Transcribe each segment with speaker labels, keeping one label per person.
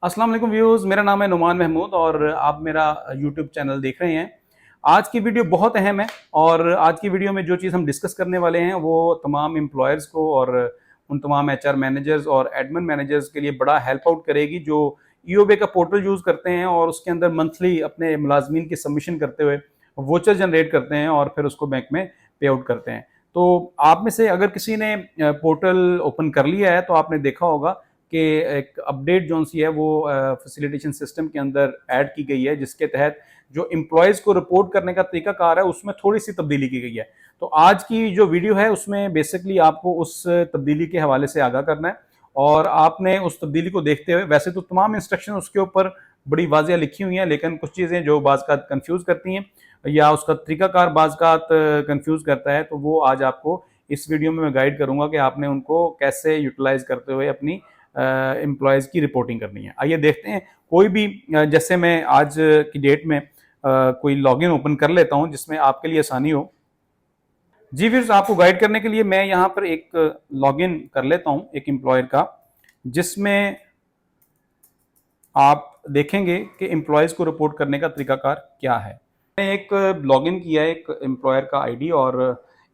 Speaker 1: अस्सलाम वालेकुम व्यूअर्स, मेरा नाम है नुमान महमूद और आप मेरा यूट्यूब चैनल देख रहे हैं। आज की वीडियो बहुत अहम है और आज की वीडियो में जो चीज़ हम डिस्कस करने वाले हैं वो तमाम एम्प्लॉयर्स को और उन तमाम एचआर मैनेजर्स और एडमिन मैनेजर्स के लिए बड़ा हेल्प आउट करेगी जो ईओबी का पोर्टल यूज़ करते हैं और उसके अंदर मंथली अपने मुलाजमीन की सबमिशन करते हुए वोचर जनरेट करते हैं और फिर उसको बैंक में पे आउट करते हैं। तो आप में से अगर किसी ने पोर्टल ओपन कर लिया है तो आपने देखा होगा कि एक अपडेट जो सी है वो फैसिलिटेशन सिस्टम के अंदर ऐड की गई है, जिसके तहत जो एम्प्लॉयज़ को रिपोर्ट करने का तरीकाकार है उसमें थोड़ी सी तब्दीली की गई है। तो आज की जो वीडियो है उसमें बेसिकली आपको उस तब्दीली के हवाले से आगाह करना है और आपने उस तब्दीली को देखते हुए, वैसे तो तमाम इंस्ट्रक्शन उसके ऊपर बड़ी वाज़िया लिखी हुई हैं, लेकिन कुछ चीज़ें जो बाज़ का कन्फ्यूज़ करती हैं या उसका तरीकाकार बाज़ का कन्फ्यूज़ करता है, तो वो आज आपको इस वीडियो में मैं गाइड करूंगा कि आपने उनको कैसे यूटिलाइज करते हुए अपनी एम्प्लॉयज़ की रिपोर्टिंग करनी है। आइए देखते हैं। कोई भी जैसे मैं आज की डेट में कोई लॉगिन ओपन कर लेता हूं जिसमें आपके लिए आसानी हो। जी फिर आपको गाइड करने के लिए मैं यहाँ पर एक लॉगिन कर लेता हूं एक एम्प्लॉयर का, जिसमें आप देखेंगे कि एम्प्लॉयज़ को रिपोर्ट करने का तरीकाकार क्या है। मैंने एक लॉगिन किया है एक एम्प्लॉयर का आईडी और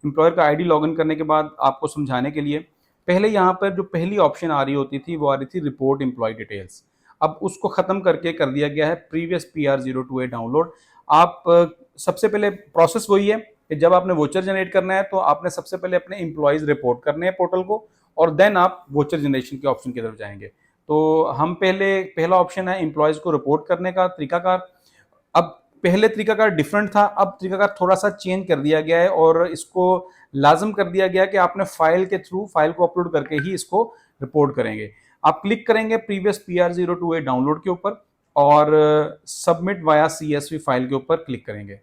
Speaker 1: एम्प्लॉयर का आईडी लॉगिन करने के बाद आपको समझाने के लिए पहले यहाँ पर जो पहली ऑप्शन आ रही होती थी वो आ रही थी रिपोर्ट एम्प्लॉय डिटेल्स। अब उसको ख़त्म करके कर दिया गया है प्रीवियस PR02A डाउनलोड। आप सबसे पहले प्रोसेस वही है कि जब आपने वोचर जनरेट करना है तो आपने सबसे पहले अपने एम्प्लॉयज़ रिपोर्ट करने हैं पोर्टल को और देन आप वोचर जनरेशन के ऑप्शन की तरफ जाएंगे। तो हम पहला ऑप्शन है एम्प्लॉयज़ को रिपोर्ट करने का तरीकाकार। अब पहले तरीकाकार डिफरेंट था, अब तरीकाकार थोड़ा सा चेंज कर दिया गया है और इसको लाजम कर दिया गया कि आपने फाइल के थ्रू फाइल को अपलोड करके ही इसको रिपोर्ट करेंगे। आप क्लिक करेंगे प्रीवियस PR02A डाउनलोड के ऊपर और सबमिट वाया CSV फाइल के ऊपर क्लिक करेंगे।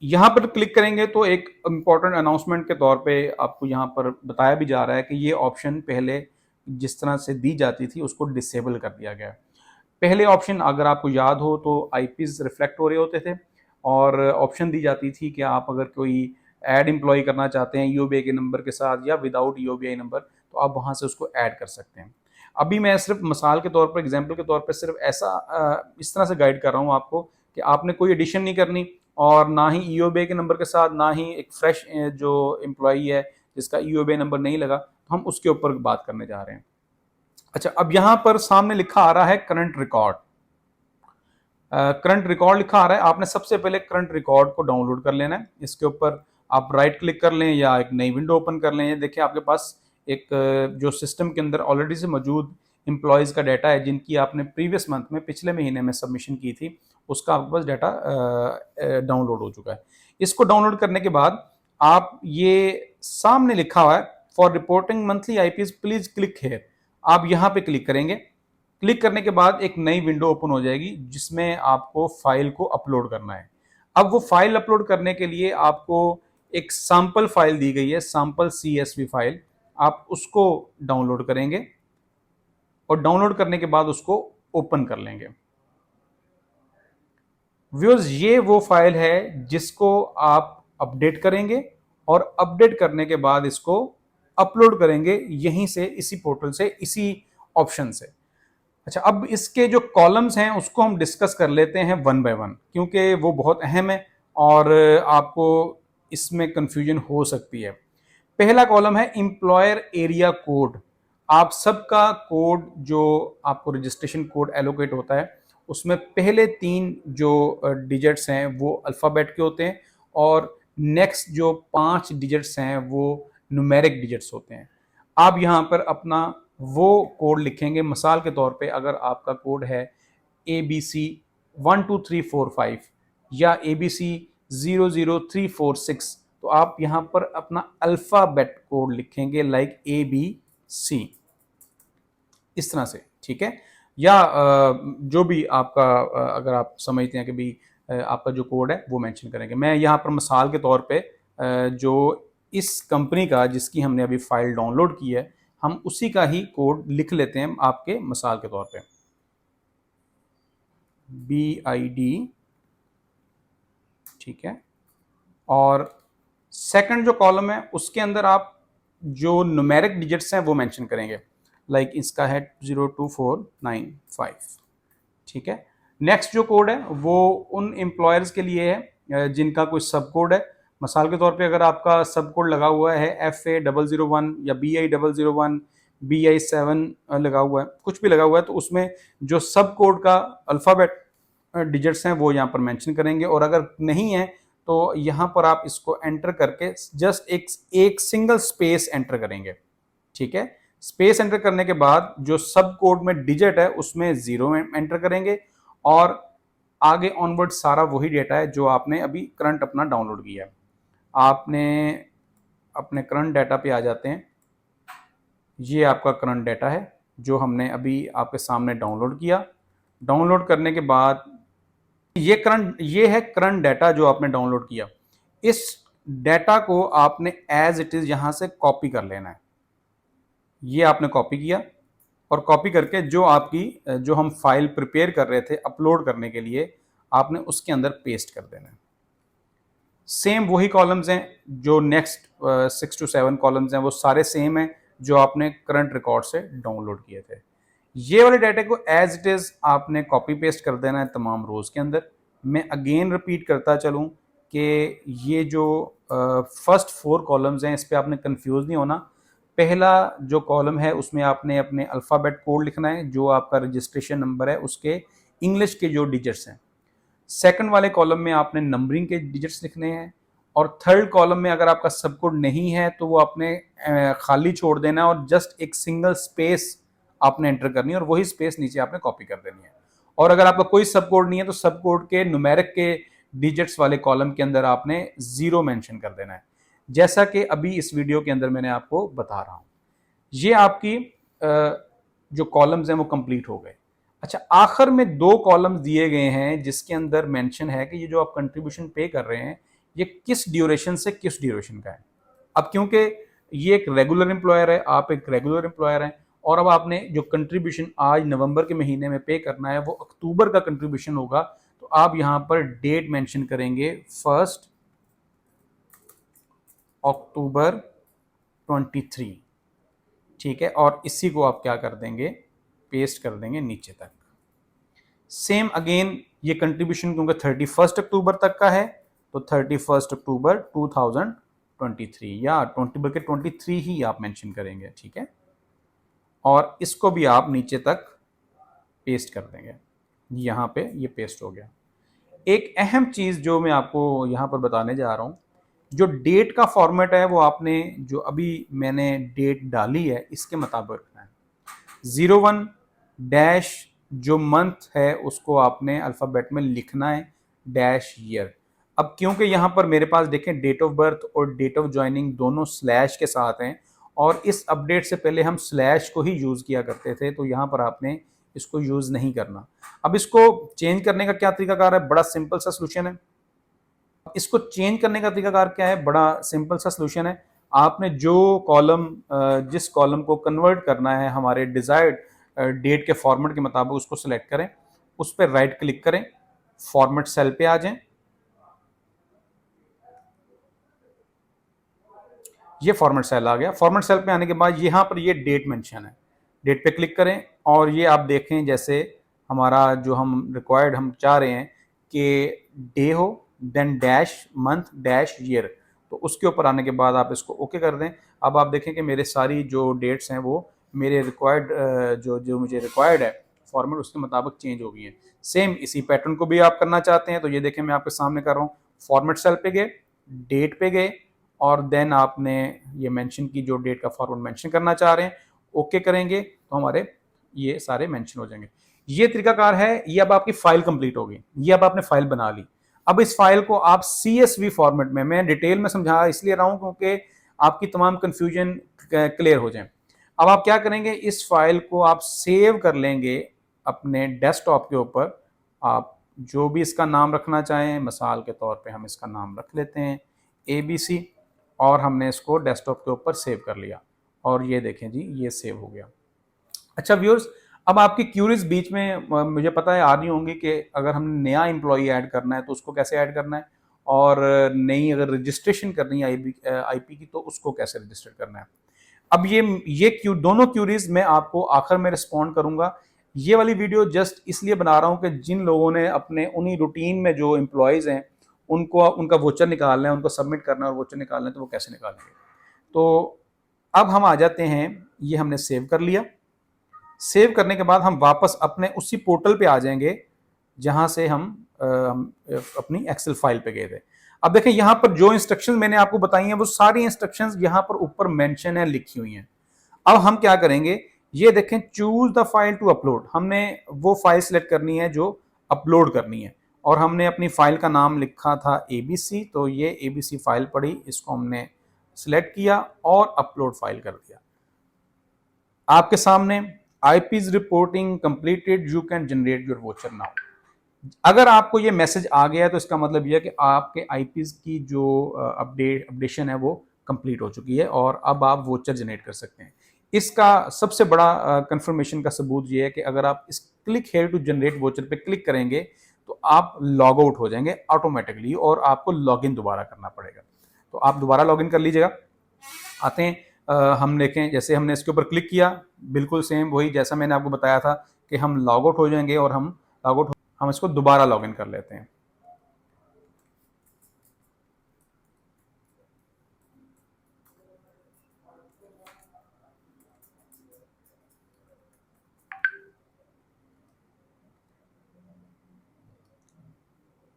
Speaker 1: यहाँ पर क्लिक करेंगे तो एक इम्पॉर्टेंट अनाउंसमेंट के तौर पे आपको यहाँ पर बताया भी जा रहा है कि ये ऑप्शन पहले जिस तरह से दी जाती थी उसको डिसेबल कर दिया गया है। पहले ऑप्शन अगर आपको याद हो तो आईपीज रिफ्लेक्ट हो रहे होते थे और ऑप्शन दी जाती थी कि आप अगर कोई ऐड एम्प्लॉय करना चाहते हैं यूबीआई के नंबर के साथ या विदाउट यूबीआई नंबर, तो आप वहाँ से उसको ऐड कर सकते हैं। अभी मैं सिर्फ मिसाल के तौर पर, एग्जाम्पल के तौर पर सिर्फ ऐसा इस तरह से गाइड कर रहा हूँ आपको कि आपने कोई एडिशन नहीं करनी और ना ही ईओबीआई के नंबर के साथ ना ही एक फ्रेश जो एम्प्लॉई है जिसका ईओबीआई नंबर नहीं लगा, तो हम उसके ऊपर बात करने जा रहे हैं। अच्छा, अब यहां पर सामने लिखा आ रहा है करंट रिकॉर्ड। करंट रिकॉर्ड लिखा आ रहा है, आपने सबसे पहले करंट रिकॉर्ड को डाउनलोड कर लेना है। इसके ऊपर आप राइट क्लिक कर लें या एक नई विंडो ओपन कर लें। देखिए आपके पास एक जो सिस्टम के अंदर ऑलरेडी से मौजूद एम्प्लॉयज़ का डाटा है जिनकी आपने प्रीवियस मंथ में, पिछले महीने में सबमिशन की थी, उसका आपके पास डाटा डाउनलोड हो चुका है। इसको डाउनलोड करने के बाद आप ये सामने लिखा हुआ है for reporting monthly IPS please click here, आप यहाँ पे क्लिक करेंगे। क्लिक करने के बाद एक नई विंडो ओपन हो जाएगी जिसमें आपको फाइल को अपलोड करना है। अब वो फाइल अपलोड करने के लिए आपको एक सैंपल फाइल दी गई है, सैंपल CSV फाइल, आप उसको डाउनलोड करेंगे और डाउनलोड करने के बाद उसको ओपन कर लेंगे। व्यूअर्स, ये वो फाइल है जिसको आप अपडेट करेंगे और अपडेट करने के बाद इसको अपलोड करेंगे यहीं से, इसी पोर्टल से, इसी ऑप्शन से। अच्छा, अब इसके जो कॉलम्स हैं उसको हम डिस्कस कर लेते हैं वन बाय वन, क्योंकि वो बहुत अहम है और आपको इसमें कंफ्यूजन हो सकती है। पहला कॉलम है एम्प्लॉयर एरिया कोड। आप सबका कोड जो आपको रजिस्ट्रेशन कोड एलोकेट होता है उसमें पहले 3 जो डिजिट्स हैं वो अल्फ़ाबेट के होते हैं और नेक्स्ट जो 5 डिजिट्स हैं वो न्यूमेरिक डिजिट्स होते हैं। आप यहाँ पर अपना वो कोड लिखेंगे। मिसाल के तौर पे अगर आपका कोड है ABC 12345 या ABC 00346, तो आप यहाँ पर अपना अल्फ़ाबेट कोड लिखेंगे लाइक ABC, इस तरह से, ठीक है। या जो भी आपका अगर आप समझते हैं कि भी आपका जो कोड है वो मेंशन करेंगे। मैं यहाँ पर मिसाल के तौर पे जो इस कंपनी का जिसकी हमने अभी फाइल डाउनलोड की है, हम उसी का ही कोड लिख लेते हैं आपके मिसाल के तौर पे। BID, ठीक है। और सेकंड जो कॉलम है उसके अंदर आप जो न्यूमेरिक डिजिट्स हैं वो मेंशन करेंगे। लाइक इसका है 02495। ठीक है। नेक्स्ट जो कोड है वो उन एम्प्लॉयर्स के लिए है जिनका कोई सब कोड है। मिसाल के तौर पे अगर आपका सब कोड लगा हुआ है FA001 या BI001, BI7 लगा हुआ है, कुछ भी लगा हुआ है, तो उसमें जो सब कोड का अल्फ़ाबेट डिजिट्स हैं वो यहाँ पर मेंशन करेंगे। और अगर नहीं है तो यहाँ पर आप इसको एंटर करके जस्ट एक सिंगल स्पेस एंटर करेंगे। ठीक है। स्पेस एंटर करने के बाद जो सब कोड में डिजिट है उसमें 0 एंटर करेंगे और आगे ऑनवर्ड सारा वही डेटा है जो आपने अभी करंट अपना डाउनलोड किया है। आपने अपने करंट डाटा पे आ जाते हैं। ये आपका करंट डाटा है जो हमने अभी आपके सामने डाउनलोड किया। डाउनलोड करने के बाद ये है करंट डाटा जो आपने डाउनलोड किया। इस डाटा को आपने एज इट इज यहां से कॉपी कर लेना है। ये आपने कॉपी किया और कॉपी करके जो हम फाइल प्रिपेयर कर रहे थे अपलोड करने के लिए, आपने उसके अंदर पेस्ट कर देना है। सेम वही कॉलम्स हैं जो नेक्स्ट 6 to 7 कॉलम्स हैं, वो सारे सेम हैं जो आपने करंट रिकॉर्ड से डाउनलोड किए थे। ये वाले डाटा को एज इट इज आपने कॉपी पेस्ट कर देना है तमाम रोज के अंदर। मैं अगेन रिपीट करता चलूं कि ये जो फर्स्ट 4 कॉलम्स हैं इस पे आपने कंफ्यूज नहीं होना। पहला जो कॉलम है उसमें आपने अपने अल्फ़ाबेट कोड लिखना है, जो आपका रजिस्ट्रेशन नंबर है उसके इंग्लिश के जो डिजिट्स हैं। सेकंड वाले कॉलम में आपने नंबरिंग के डिजिट्स लिखने हैं। और थर्ड कॉलम में अगर आपका सब कोड नहीं है तो वो आपने खाली छोड़ देना है और जस्ट एक सिंगल स्पेस आपने एंटर करनी है और वही स्पेस नीचे आपने कॉपी कर देनी है। और अगर आपका कोई सब कोड नहीं है तो सब कोड के न्यूमेरिक के डिजिट्स वाले कॉलम के अंदर आपने 0 मेंशन कर देना है, जैसा कि अभी इस वीडियो के अंदर मैंने आपको बता रहा हूं। ये आपकी जो कॉलम्स हैं वो कंप्लीट हो गए। अच्छा, आखिर में 2 कॉलम्स दिए गए हैं जिसके अंदर मेंशन है कि ये जो आप कंट्रीब्यूशन पे कर रहे हैं ये किस ड्यूरेशन से किस ड्यूरेशन का है। अब क्योंकि ये एक रेगुलर एम्प्लॉयर है, आप एक रेगुलर एम्प्लॉयर हैं और अब आपने जो कंट्रीब्यूशन आज नवंबर के महीने में पे करना है वो अक्टूबर का कंट्रीब्यूशन होगा, तो आप यहां पर डेट मेंशन करेंगे 1 अक्टूबर 23। ठीक है। और इसी को आप क्या कर देंगे, पेस्ट कर देंगे नीचे तक। सेम अगेन ये कंट्रीब्यूशन क्योंकि 31 अक्टूबर तक का है तो 31 अक्टूबर 2023 या 20 बल्कि 23 ही आप मेंशन करेंगे। ठीक है। और इसको भी आप नीचे तक पेस्ट कर देंगे। यहाँ पे ये पेस्ट हो गया। एक अहम चीज़ जो मैं आपको यहाँ पर बताने जा रहा हूँ, जो डेट का फॉर्मेट है वो आपने जो अभी मैंने डेट डाली है इसके मुताबिक रखना है। 01 डैश जो मंथ है उसको आपने अल्फ़ाबेट में लिखना है, डैश ईयर। अब क्योंकि यहाँ पर मेरे पास देखें डेट ऑफ बर्थ और डेट ऑफ ज्वाइनिंग दोनों स्लैश के साथ हैं और इस अपडेट से पहले हम स्लैश को ही यूज़ किया करते थे, तो यहाँ पर आपने इसको यूज़ नहीं करना। अब इसको चेंज करने का क्या तरीकाकार है, बड़ा सिंपल सा सोल्यूशन है। इसको चेंज करने का तरीकाकार क्या है, बड़ा सिंपल सा सोल्यूशन है। आपने जो कॉलम जिस कॉलम को कन्वर्ट करना है हमारे डिजायर्ड डेट के फॉर्मेट के मुताबिक उसको सिलेक्ट करें, उस पर राइट क्लिक करें, फॉर्मेट सेल पे आ जाएं। ये फॉर्मेट सेल आ गया। फॉर्मेट सेल पे आने के बाद यहाँ पर ये डेट मेंशन है, डेट पे क्लिक करें और ये आप देखें जैसे हमारा जो हम चाह रहे हैं कि डे हो, then dash month dash year, तो उसके ऊपर आने के बाद आप इसको ओके कर दें। अब आप देखें कि मेरे सारी जो डेट्स हैं वो मेरे रिक्वायर्ड जो मुझे रिक्वायर्ड है फॉर्मेट उसके मुताबिक चेंज हो गई है। सेम इसी पैटर्न को भी आप करना चाहते हैं तो ये देखें मैं आपके सामने कर रहा हूँ। फॉर्मेट सेल पे गए, डेट पे गए और देन आपने ये मेंशन की जो डेट का फॉर्मेट मेंशन करना चाह रहे हैं, ओके करेंगे तो हमारे ये सारे मेंशन हो जाएंगे। ये तरीकाकार है। ये अब आपकी फाइल कंप्लीट हो गई, ये अब आपने फाइल बना ली। अब इस फाइल को आप CSV फॉर्मेट में, मैं डिटेल में समझा इसलिए रहा हूं क्योंकि आपकी तमाम कंफ्यूजन क्लियर हो जाए। अब आप क्या करेंगे, इस फाइल को आप सेव कर लेंगे अपने डेस्कटॉप के ऊपर। आप जो भी इसका नाम रखना चाहें, मिसाल के तौर पे हम इसका नाम रख लेते हैं ABC और हमने इसको डेस्कटॉप के ऊपर सेव कर लिया और ये देखें जी ये सेव हो गया। अच्छा व्यूअर्स, अब आपकी क्यूरीज बीच में मुझे पता है आ रही होंगी कि अगर हमने नया एम्प्लॉई ऐड करना है तो उसको कैसे ऐड करना है, और नई अगर रजिस्ट्रेशन करनी है IP की तो उसको कैसे रजिस्टर करना है। अब ये दोनों क्यूरीज मैं आपको आखिर में रिस्पॉन्ड करूंगा। ये वाली वीडियो जस्ट इसलिए बना रहा हूं कि जिन लोगों ने अपने उन्हीं रूटीन में जो एम्प्लॉयज हैं उनको उनका वोचर निकालना है, उनको सबमिट करना है और वोचर निकालना है, तो वो कैसे निकालेंगे। तो अब हम आ जाते हैं, ये हमने सेव कर लिया। सेव करने के बाद हम वापस अपने उसी पोर्टल पे आ जाएंगे जहां से हम अपनी एक्सेल फाइल पे गए थे। अब देखें यहां पर जो इंस्ट्रक्शंस मैंने आपको बताई हैं वो सारी इंस्ट्रक्शंस यहां पर ऊपर मेंशन है, लिखी हुई हैं। अब हम क्या करेंगे, ये देखें choose the file to upload, हमने वो फाइल सिलेक्ट करनी है जो अपलोड करनी है और हमने अपनी फाइल का नाम लिखा था एबीसी, तो ये एबीसी फाइल पड़ी, इसको हमने सिलेक्ट किया और अपलोड फाइल कर दिया। आपके सामने IPs reporting completed, you can generate your voucher now. अगर आपको ये मैसेज आ गया है तो इसका मतलब यह है कि आपके आईपीज की जो अपडेशन है वो कंप्लीट हो चुकी है और अब आप वोचर जनरेट कर सकते हैं। इसका सबसे बड़ा कंफर्मेशन का सबूत ये है कि अगर आप इस click here to generate voucher पे क्लिक करेंगे तो आप लॉग आउट हो जाएंगे ऑटोमेटिकली और आपको लॉगिन दोबारा करना पड़ेगा। तो आप दोबारा लॉगिन कर लीजिएगा। आते हैं, हम देखें जैसे हमने इसके ऊपर क्लिक किया, बिल्कुल सेम वही जैसा मैंने आपको बताया था कि हम लॉग आउट हो जाएंगे और हम इसको दोबारा लॉगिन कर लेते हैं।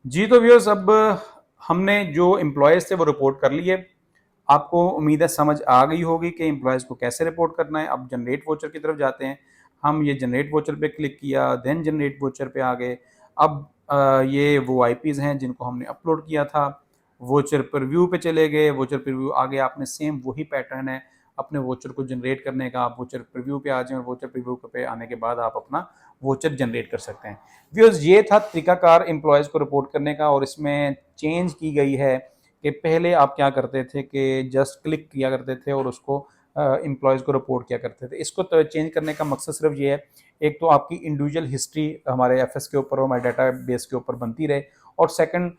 Speaker 1: जी तो व्यूअर्स, अब हमने जो एम्प्लॉयज़ थे वो रिपोर्ट कर लिए। आपको उम्मीद है समझ आ गई होगी कि एम्प्लॉयज़ को कैसे रिपोर्ट करना है। अब जनरेट वोचर की तरफ जाते हैं। हम ये जनरेट वोचर पे क्लिक किया, देन जनरेट वोचर पे आ गए। अब ये वो आईपीज़ हैं जिनको हमने अपलोड किया था। वोचर प्रीव्यू पे चले गए, वोचर प्रीव्यू आगे आपने सेम वही पैटर्न है अपने वोचर को जनरेट करने का। आप वोचर प्रीव्यू पे आ जाएं और वोचर प्रीव्यू पे आने के बाद आप अपना वोचर जनरेट कर सकते हैं। व्यूअर्स, ये था तरीकाकार एम्प्लॉयज़ को रिपोर्ट करने का और इसमें चेंज की गई है कि पहले आप क्या करते थे कि जस्ट क्लिक किया करते थे और उसको एम्प्लॉयज़ को रिपोर्ट किया करते थे। इसको तो चेंज करने का मकसद सिर्फ ये है, एक तो आपकी इंडिविजुअल हिस्ट्री हमारे एफएस के ऊपर और हमारे डाटा बेस के ऊपर बनती रहे, और सेकंड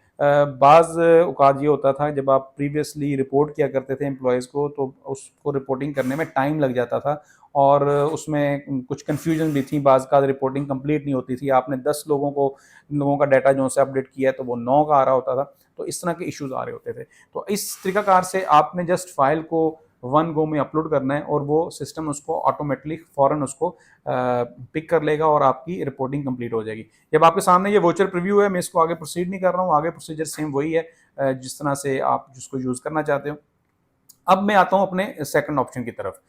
Speaker 1: बाज़ औक़ात ये होता था जब आप प्रीवियसली रिपोर्ट किया करते थे एम्प्लॉयज़ को तो उसको रिपोर्टिंग करने में टाइम लग जाता था और उसमें कुछ कन्फ्यूजन भी थी, बाज़ का रिपोर्टिंग कंप्लीट नहीं होती थी। आपने 10 लोगों का डाटा जो से अपडेट किया है तो वो 9 का आ रहा होता था, तो इस तरह के इश्यूज आ रहे होते थे। तो इस तरीकाकार से आपने जस्ट फाइल को वन गो में अपलोड करना है और वो सिस्टम उसको ऑटोमेटिकली फ़ौरन उसको पिक कर लेगा और आपकी रिपोर्टिंग कंप्लीट हो जाएगी। जब आपके सामने ये वोचर प्रीव्यू है, मैं इसको आगे प्रोसीड नहीं कर रहा हूँ, आगे प्रोसीजर सेम वही है जिस तरह से आप जिसको यूज़ करना चाहते हो। अब मैं आता हूँ अपने सेकंड ऑप्शन की तरफ।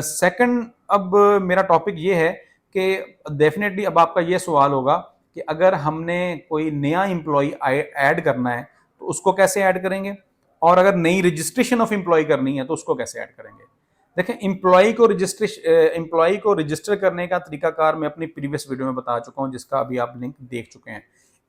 Speaker 1: सेकंड, अब मेरा टॉपिक ये है कि डेफिनेटली अब आपका ये सवाल होगा कि अगर हमने कोई नया एम्प्लॉय ऐड करना है तो उसको कैसे ऐड करेंगे, और अगर नई रजिस्ट्रेशन ऑफ एम्प्लॉय करनी है तो उसको कैसे ऐड करेंगे। देखें, एम्प्लॉय को रजिस्टर करने का तरीकाकार मैं अपनी प्रीवियस वीडियो में बता चुका हूं जिसका अभी आप लिंक देख चुके हैं।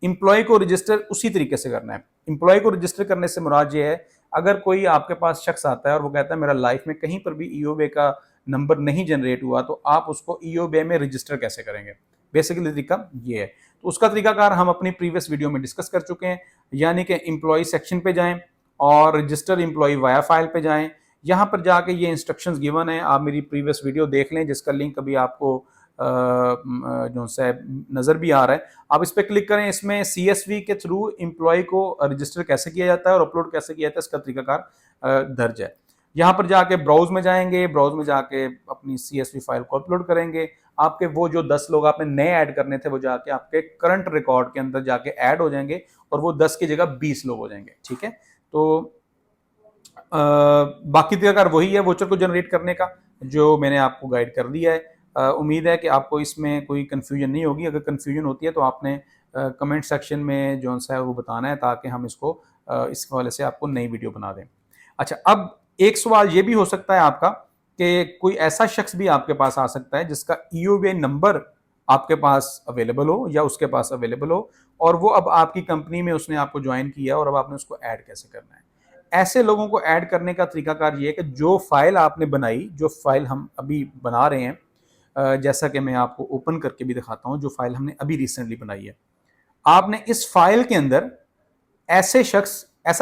Speaker 1: एम्प्लॉय को रजिस्टर उसी तरीके से करना है। एम्प्लॉय को रजिस्टर करने से मुराद ये है, अगर कोई आपके पास शख्स आता है और वो कहता है मेरा लाइफ में कहीं पर भी ईओबे का नंबर नहीं जनरेट हुआ, तो आप उसको ईओबे में रजिस्टर कैसे करेंगे। बेसिकली तरीका ये है। तो उसका तरीकाकार हम अपनी प्रीवियस वीडियो में डिस्कस कर चुके हैं, यानी कि एम्प्लॉय सेक्शन पे जाएं और रजिस्टर एम्प्लॉय वाया फाइल पे जाएं। यहाँ पर जाके ये इंस्ट्रक्शंस गिवन है, आप मेरी प्रीवियस वीडियो देख लें जिसका लिंक अभी आपको जो है नज़र भी आ रहा है। आप इस पर क्लिक करें, इसमें CSV के थ्रू एम्प्लॉय को रजिस्टर कैसे किया जाता है और अपलोड कैसे किया जाता है इसका तरीकाकार दर्ज है। यहाँ पर जाके ब्राउज में जाएंगे, ब्राउज में जाके अपनी CSV फाइल को अपलोड करेंगे। आपके वो जो 10 लोग आपने नए ऐड करने थे वो जाके आपके करंट रिकॉर्ड के अंदर जाके ऐड हो जाएंगे और वो 10 की जगह 20 लोग हो जाएंगे। ठीक है, तो बाकी तरीकाकार वही है वोचर को जनरेट करने का जो मैंने आपको गाइड कर दिया है। उम्मीद है कि आपको इसमें कोई कन्फ्यूजन नहीं होगी। अगर कन्फ्यूजन होती है तो आपने कमेंट सेक्शन में जो सा है वो बताना है ताकि हम इसको इस हवाले से आपको नई वीडियो बना दें। अच्छा, अब एक सवाल ये भी हो सकता है आपका कि कोई ऐसा शख्स भी आपके पास आ सकता है जिसका ईओबी नंबर आपके पास अवेलेबल हो या उसके पास अवेलेबल हो और वो अब आपकी कंपनी में उसने आपको ज्वाइन किया और अब आपने उसको ऐड कैसे करना है। ऐसे लोगों को ऐड करने का तरीकाकार ये है कि जो फाइल आपने बनाई, जो फाइल हम अभी बना रहे हैं, जैसा कि मैं आपको ओपन करके भी दिखाता हूं, जो फाइल हमने अभी रिसेंटली बनाई है, आपने इस फाइल के अंदर ऐसा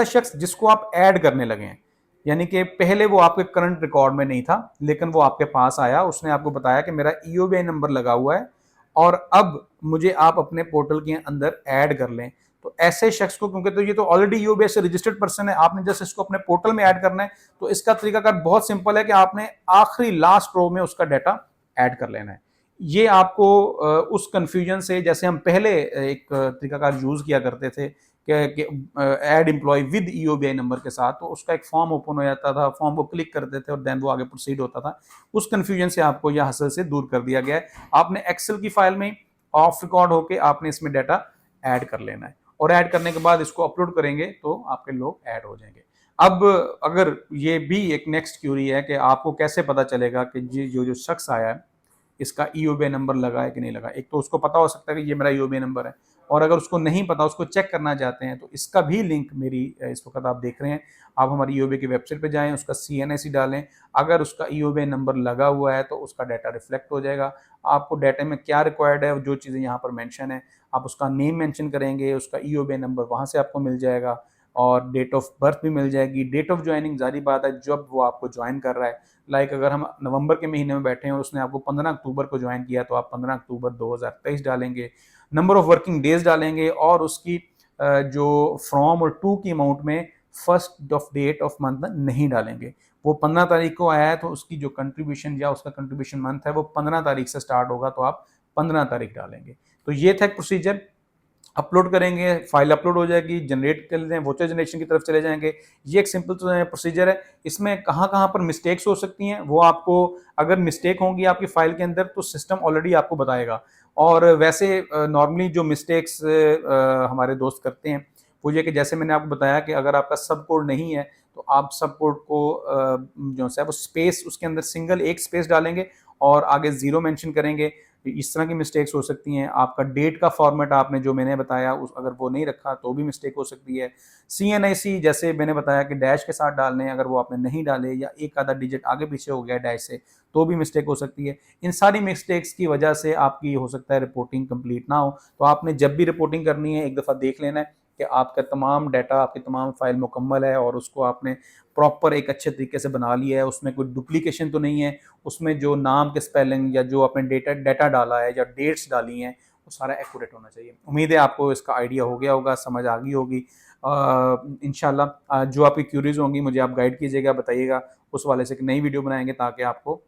Speaker 1: शख्स जिसको आप ऐड करने लगे हैं, यानी कि पहले वो आपके करंट रिकॉर्ड में नहीं था, लेकिन वो आपके पास आया, उसने आपको बताया कि मेरा ईओबीआई नंबर लगा हुआ है और अब मुझे आप अपने पोर्टल के अंदर ऐड कर लें। तो ऐसे शख्स को, क्योंकि तो ये तो ऑलरेडी ईओबीआई से रजिस्टर्ड पर्सन है, आपने जस्ट इसको अपने पोर्टल में ऐड करना है। तो इसका तरीकाकार बहुत सिंपल है कि आपने आखिरी लास्ट रो में उसका डाटा ऐड कर लेना है। ये आपको उस कंफ्यूजन से, जैसे हम पहले एक तरीकाकार यूज किया करते थे कि add employ with EOBI number के साथ, तो उसका एक फॉर्म ओपन हो जाता था, फॉर्म को क्लिक करते थे और देन वो आगे प्रोसीड होता था। उस कंफ्यूजन से आपको यह हसल से दूर कर दिया गया है। आपने एक्सेल की फाइल में ऑफ रिकॉर्ड होके आपने इसमें डाटा ऐड कर लेना है और ऐड करने के बाद इसको अपलोड करेंगे तो आपके लोग ऐड हो जाएंगे। अब अगर ये भी एक नेक्स्ट क्यूरी है कि आपको कैसे पता चलेगा कि जो शख्स आया है इसका ईओबीआई नंबर लगा है कि नहीं लगा। एक तो उसको पता हो सकता है कि ये मेरा ईओबीआई नंबर है, और अगर उसको नहीं पता, उसको चेक करना चाहते हैं, तो इसका भी लिंक मेरी इस वक्त आप देख रहे हैं। आप हमारी ईओबीआई की वेबसाइट पे जाएं, उसका सीएनएसी डालें। अगर उसका ईओबीआई नंबर लगा हुआ है तो उसका डाटा रिफ्लेक्ट हो जाएगा। आपको डाटा में क्या रिक्वायर्ड है, जो चीज़ें यहाँ पर मेंशन है, आप उसका नेम मेंशन करेंगे, उसका ईओबीआई नंबर वहाँ से आपको मिल जाएगा और डेट ऑफ बर्थ भी मिल जाएगी। डेट ऑफ ज्वाइनिंग, जारी बात है जब वो आपको ज्वाइन कर रहा है। लाइक अगर हम नवंबर के महीने में बैठे हैं और उसने आपको 15 अक्टूबर को ज्वाइन किया, तो आप 15 अक्टूबर 2023 डालेंगे। नंबर ऑफ वर्किंग डेज डालेंगे और उसकी जो फ्रॉम और टू की अमाउंट में first of date of month नहीं डालेंगे। वो 15 तारीख को आया है तो उसकी जो कंट्रीब्यूशन या उसका कंट्रीब्यूशन मंथ है वो 15 तारीख से स्टार्ट होगा, तो आप 15 तारीख डालेंगे। तो ये था एक प्रोसीजर। अपलोड करेंगे, फाइल अपलोड हो जाएगी, जनरेट कर लेते हैं, वोचर जनरेशन की तरफ चले जाएंगे। ये एक सिंपल प्रोसीजर है। इसमें कहाँ कहाँ पर मिस्टेक्स हो सकती हैं वो आपको, अगर मिस्टेक होंगी आपकी फाइल के अंदर तो सिस्टम ऑलरेडी आपको बताएगा। और वैसे नॉर्मली जो मिस्टेक्स हमारे दोस्त करते हैं वो ये कि जैसे मैंने आपको बताया कि अगर आपका सब कोड नहीं है तो आप सब कोड को जो है वो स्पेस उसके अंदर सिंगल एक स्पेस डालेंगे और आगे जीरो मेंशन करेंगे। इस तरह की मिस्टेक्स हो सकती हैं। आपका डेट का फॉर्मेट आपने जो मैंने बताया उस अगर वो नहीं रखा तो भी मिस्टेक हो सकती है। सीएनआईसी जैसे मैंने बताया कि डैश के साथ डालने हैं, अगर वो आपने नहीं डाले या एक आधा डिजिट आगे पीछे हो गया डैश से तो भी मिस्टेक हो सकती है। इन सारी मिस्टेक्स की वजह से आपकी हो सकता है रिपोर्टिंग कंप्लीट ना हो। तो आपने जब भी रिपोर्टिंग करनी है एक दफ़ा देख लेना है कि आपका तमाम डाटा, आपकी तमाम फाइल मुकम्मल है और उसको आपने प्रॉपर एक अच्छे तरीके से बना लिया है, उसमें कोई डुप्लीकेशन तो नहीं है, उसमें जो नाम के स्पेलिंग या जो आपने डाटा डाला है या डेट्स डाली हैं वो सारा एक्यूरेट होना चाहिए। उम्मीद है आपको इसका आइडिया हो गया होगा, समझ आ गई होगी। इंशाल्लाह जो आपकी क्यूरीज होंगी मुझे आप गाइड कीजिएगा, बताइएगा, उस वाले से एक नई वीडियो बनाएंगे ताकि आपको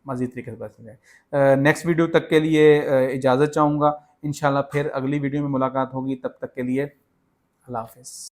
Speaker 1: मज़ीद तरीके से पता चल जाए। नेक्स्ट वीडियो तक के लिए इजाज़त चाहूँगा। इंशाल्लाह फिर अगली वीडियो में मुलाकात होगी, तब तक के लिए अल्लाह हाफ़िज़।